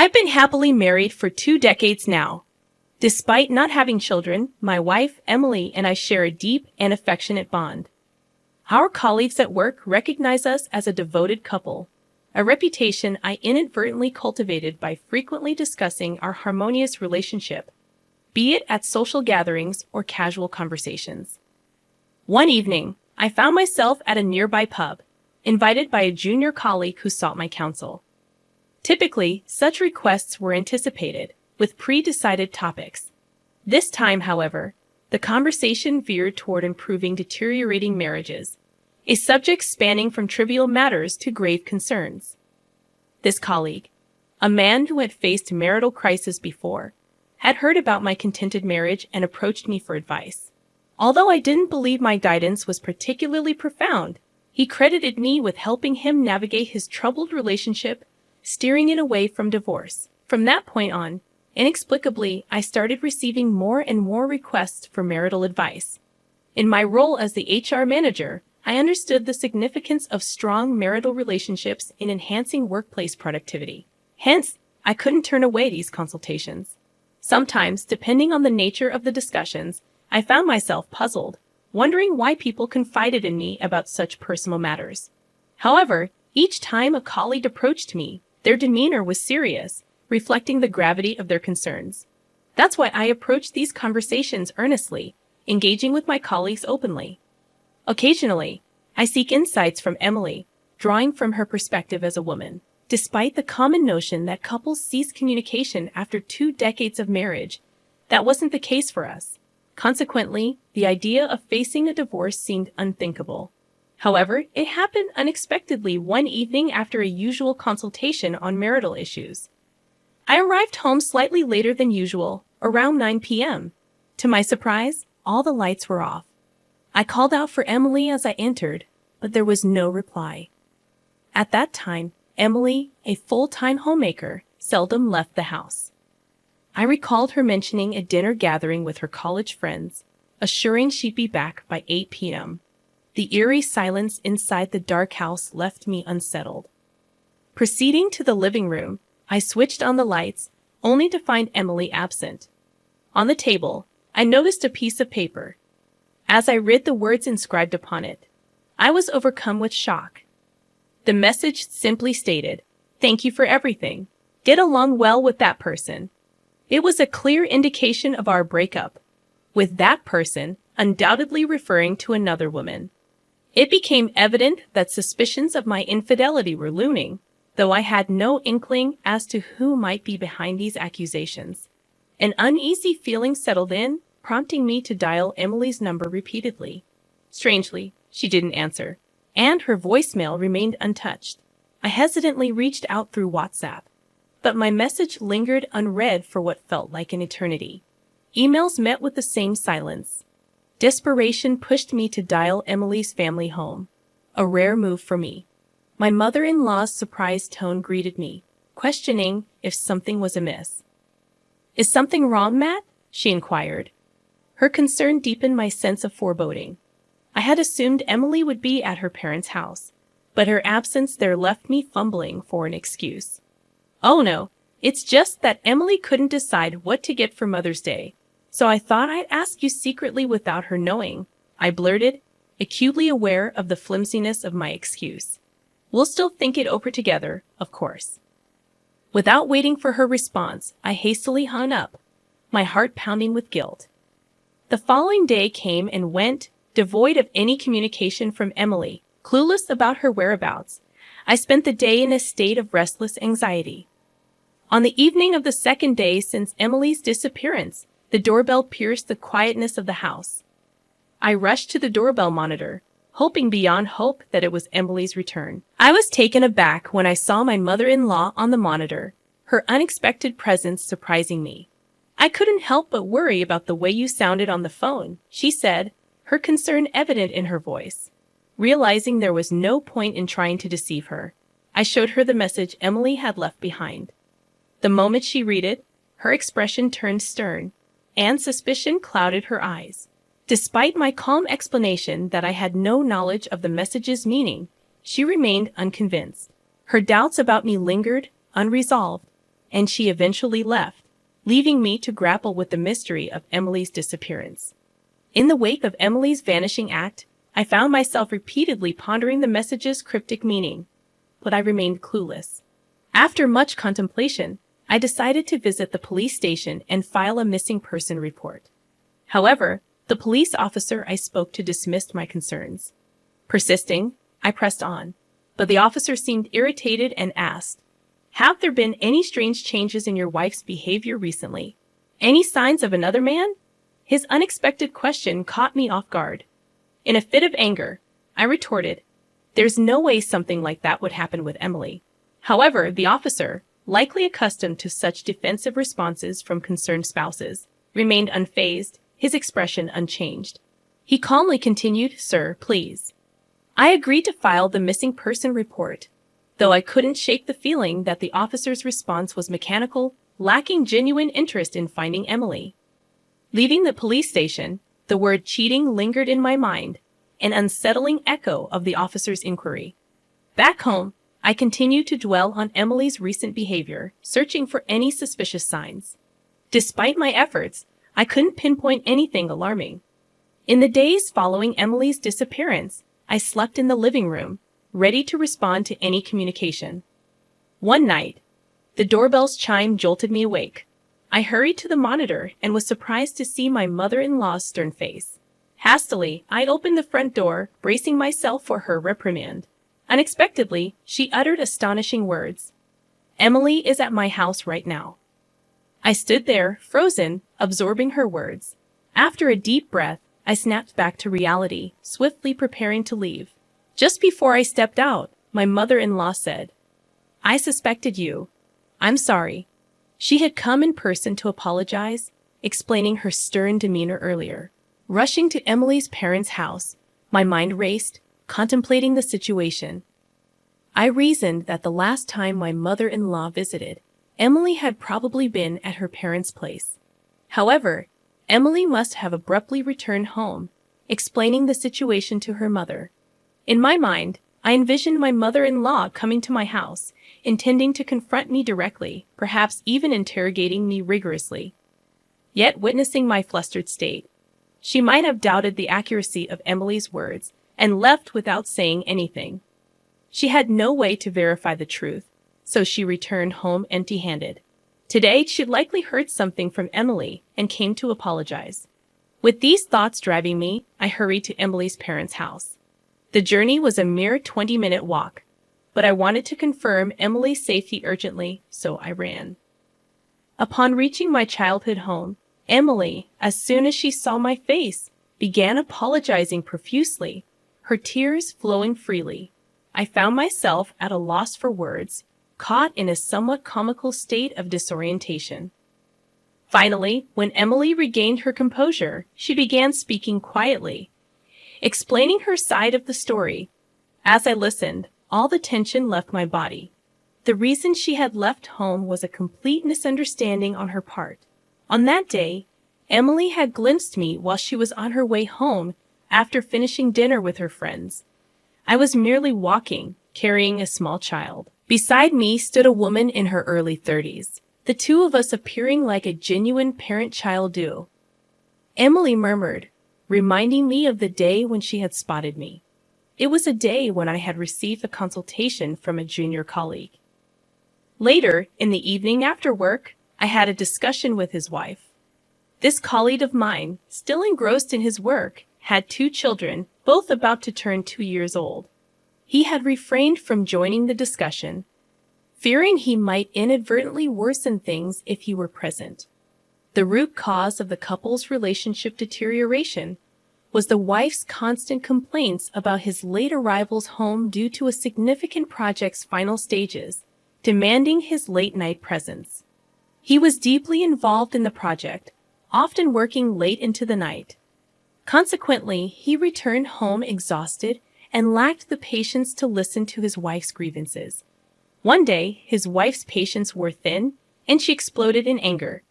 I've been happily married for 2 decades now. Despite not having children, my wife, Emily, and I share a deep and affectionate bond. Our colleagues at work recognize us as a devoted couple, a reputation I inadvertently cultivated by frequently discussing our harmonious relationship, be it at social gatherings or casual conversations. One evening, I found myself at a nearby pub, invited by a junior colleague who sought my counsel. Typically, such requests were anticipated, with pre-decided topics. This time, however, the conversation veered toward improving deteriorating marriages, a subject spanning from trivial matters to grave concerns. This colleague, a man who had faced marital crisis before, had heard about my contented marriage and approached me for advice. Although I didn't believe my guidance was particularly profound, he credited me with helping him navigate his troubled relationship, steering it away from divorce. From that point on, inexplicably, I started receiving more and more requests for marital advice. In my role as the HR manager, I understood the significance of strong marital relationships in enhancing workplace productivity. Hence, I couldn't turn away these consultations. Sometimes, depending on the nature of the discussions, I found myself puzzled, wondering why people confided in me about such personal matters. However, each time a colleague approached me, their demeanor was serious, reflecting the gravity of their concerns. That's why I approach these conversations earnestly, engaging with my colleagues openly. Occasionally, I seek insights from Emily, drawing from her perspective as a woman. Despite the common notion that couples cease communication after 2 decades of marriage, that wasn't the case for us. Consequently, the idea of facing a divorce seemed unthinkable. However, it happened unexpectedly one evening after a usual consultation on marital issues. I arrived home slightly later than usual, around 9 p.m. To my surprise, all the lights were off. I called out for Emily as I entered, but there was no reply. At that time, Emily, a full-time homemaker, seldom left the house. I recalled her mentioning a dinner gathering with her college friends, assuring she'd be back by 8 p.m. The eerie silence inside the dark house left me unsettled. Proceeding to the living room, I switched on the lights, only to find Emily absent. On the table, I noticed a piece of paper. As I read the words inscribed upon it, I was overcome with shock. The message simply stated, "Thank you for everything. Get along well with that person." It was a clear indication of our breakup, with that person undoubtedly referring to another woman. It became evident that suspicions of my infidelity were looming, though I had no inkling as to who might be behind these accusations. An uneasy feeling settled in, prompting me to dial Emily's number repeatedly. Strangely, she didn't answer, and her voicemail remained untouched. I hesitantly reached out through WhatsApp, but my message lingered unread for what felt like an eternity. Emails met with the same silence. Desperation pushed me to dial Emily's family home, a rare move for me. My mother-in-law's surprised tone greeted me, questioning if something was amiss. "Is something wrong, Matt?" she inquired. Her concern deepened my sense of foreboding. I had assumed Emily would be at her parents' house, but her absence there left me fumbling for an excuse. "Oh no, it's just that Emily couldn't decide what to get for Mother's Day, so I thought I'd ask you secretly without her knowing," I blurted, acutely aware of the flimsiness of my excuse. "We'll still think it over together, of course." Without waiting for her response, I hastily hung up, my heart pounding with guilt. The following day came and went, devoid of any communication from Emily. Clueless about her whereabouts, I spent the day in a state of restless anxiety. On the evening of the second day since Emily's disappearance, the doorbell pierced the quietness of the house. I rushed to the doorbell monitor, hoping beyond hope that it was Emily's return. I was taken aback when I saw my mother-in-law on the monitor, her unexpected presence surprising me. "I couldn't help but worry about the way you sounded on the phone," she said, her concern evident in her voice. Realizing there was no point in trying to deceive her, I showed her the message Emily had left behind. The moment she read it, her expression turned stern, and suspicion clouded her eyes. Despite my calm explanation that I had no knowledge of the message's meaning, she remained unconvinced. Her doubts about me lingered, unresolved, and she eventually left, leaving me to grapple with the mystery of Emily's disappearance. In the wake of Emily's vanishing act, I found myself repeatedly pondering the message's cryptic meaning, but I remained clueless. After much contemplation, I decided to visit the police station and file a missing person report. However, the police officer I spoke to dismissed my concerns. Persisting, I pressed on, but the officer seemed irritated and asked, "Have there been any strange changes in your wife's behavior recently? Any signs of another man?" His unexpected question caught me off guard. In a fit of anger, I retorted, "There's no way something like that would happen with Emily." However, the officer, likely accustomed to such defensive responses from concerned spouses, remained unfazed, his expression unchanged. He calmly continued, "Sir, please." I agreed to file the missing person report, though I couldn't shake the feeling that the officer's response was mechanical, lacking genuine interest in finding Emily. Leaving the police station, the word cheating lingered in my mind, an unsettling echo of the officer's inquiry. Back home, I continued to dwell on Emily's recent behavior, searching for any suspicious signs. Despite my efforts, I couldn't pinpoint anything alarming. In the days following Emily's disappearance, I slept in the living room, ready to respond to any communication. One night, the doorbell's chime jolted me awake. I hurried to the monitor and was surprised to see my mother-in-law's stern face. Hastily, I opened the front door, bracing myself for her reprimand. Unexpectedly, she uttered astonishing words. "Emily is at my house right now." I stood there, frozen, absorbing her words. After a deep breath, I snapped back to reality, swiftly preparing to leave. Just before I stepped out, my mother-in-law said, "I suspected you. I'm sorry." She had come in person to apologize, explaining her stern demeanor earlier. Rushing to Emily's parents' house, my mind raced, contemplating the situation. I reasoned that the last time my mother-in-law visited, Emily had probably been at her parents' place. However, Emily must have abruptly returned home, explaining the situation to her mother. In my mind, I envisioned my mother-in-law coming to my house, intending to confront me directly, perhaps even interrogating me rigorously. Yet, witnessing my flustered state, she might have doubted the accuracy of Emily's words and left without saying anything. She had no way to verify the truth, so she returned home empty-handed. Today, she'd likely heard something from Emily and came to apologize. With these thoughts driving me, I hurried to Emily's parents' house. The journey was a mere 20-minute walk, but I wanted to confirm Emily's safety urgently, so I ran. Upon reaching my childhood home, Emily, as soon as she saw my face, began apologizing profusely, her tears flowing freely. I found myself at a loss for words, caught in a somewhat comical state of disorientation. Finally, when Emily regained her composure, she began speaking quietly, explaining her side of the story. As I listened, all the tension left my body. The reason she had left home was a complete misunderstanding on her part. On that day, Emily had glimpsed me while she was on her way home after finishing dinner with her friends. I was merely walking, carrying a small child. Beside me stood a woman in her early 30s, the two of us appearing like a genuine parent-child duo. Emily murmured, reminding me of the day when she had spotted me. It was a day when I had received a consultation from a junior colleague. Later, in the evening after work, I had a discussion with his wife. This colleague of mine, still engrossed in his work, had 2 children, both about to turn 2 years old. He had refrained from joining the discussion, fearing he might inadvertently worsen things if he were present. The root cause of the couple's relationship deterioration was the wife's constant complaints about his late arrivals home due to a significant project's final stages, demanding his late-night presence. He was deeply involved in the project, often working late into the night. Consequently, he returned home exhausted and lacked the patience to listen to his wife's grievances. One day, his wife's patience wore thin, and she exploded in anger.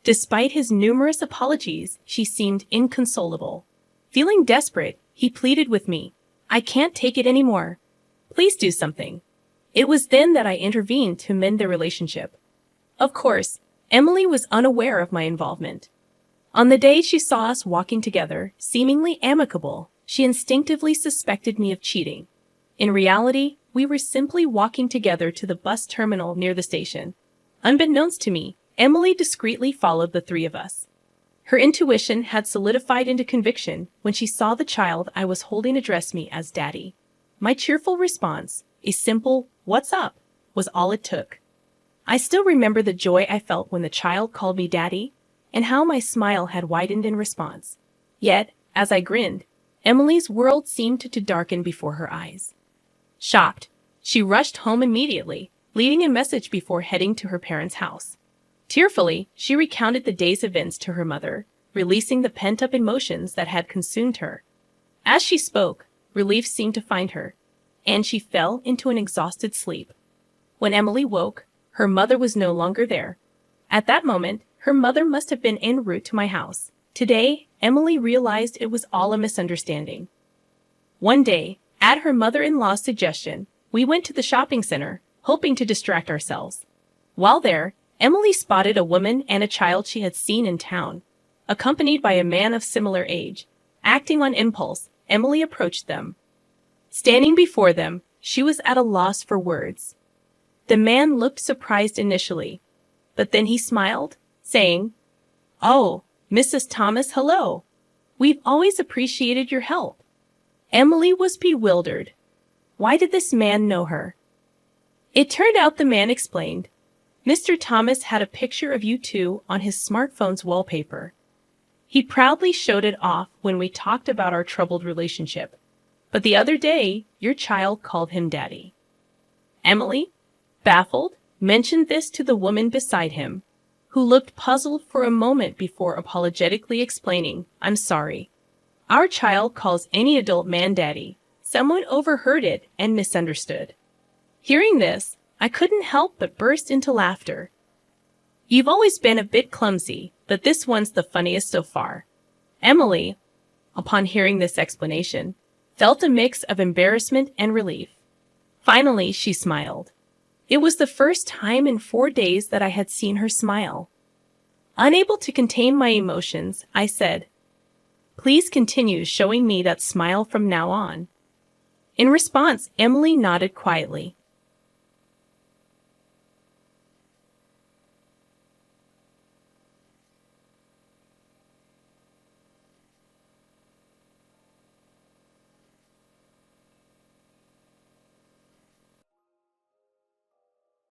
Despite his numerous apologies, she seemed inconsolable. Feeling desperate, he pleaded with me, "I can't take it anymore. Please do something." It was then that I intervened to mend the relationship. Of course, Emily was unaware of my involvement. On the day she saw us walking together, seemingly amicable, she instinctively suspected me of cheating. In reality, we were simply walking together to the bus terminal near the station. Unbeknownst to me, Emily discreetly followed the three of us. Her intuition had solidified into conviction when she saw the child I was holding address me as Daddy. My cheerful response, a simple, "What's up?" was all it took. I still remember the joy I felt when the child called me Daddy, and how my smile had widened in response. Yet, as I grinned, Emily's world seemed to darken before her eyes. Shocked, she rushed home immediately, leaving a message before heading to her parents' house. Tearfully, she recounted the day's events to her mother, releasing the pent-up emotions that had consumed her. As she spoke, relief seemed to find her, and she fell into an exhausted sleep. When Emily woke, her mother was no longer there. At that moment, her mother must have been en route to my house. Today, Emily realized it was all a misunderstanding. One day, at her mother-in-law's suggestion, we went to the shopping center, hoping to distract ourselves. While there, Emily spotted a woman and a child she had seen in town. Accompanied by a man of similar age, acting on impulse, Emily approached them. Standing before them, she was at a loss for words. The man looked surprised initially, but then he smiled, saying, "Oh, Mrs. Thomas, hello. We've always appreciated your help." Emily was bewildered. Why did this man know her? It turned out the man explained. Mr. Thomas had a picture of you two on his smartphone's wallpaper. He proudly showed it off when we talked about our troubled relationship. But the other day, your child called him Daddy. Emily, baffled, mentioned this to the woman beside him, who looked puzzled for a moment before apologetically explaining, "I'm sorry. Our child calls any adult man Daddy. Someone overheard it and misunderstood." Hearing this, I couldn't help but burst into laughter. You've always been a bit clumsy, but this one's the funniest so far. Emily, upon hearing this explanation, felt a mix of embarrassment and relief. Finally, she smiled. It was the first time in 4 days that I had seen her smile. Unable to contain my emotions, I said, "Please continue showing me that smile from now on." In response, Emily nodded quietly.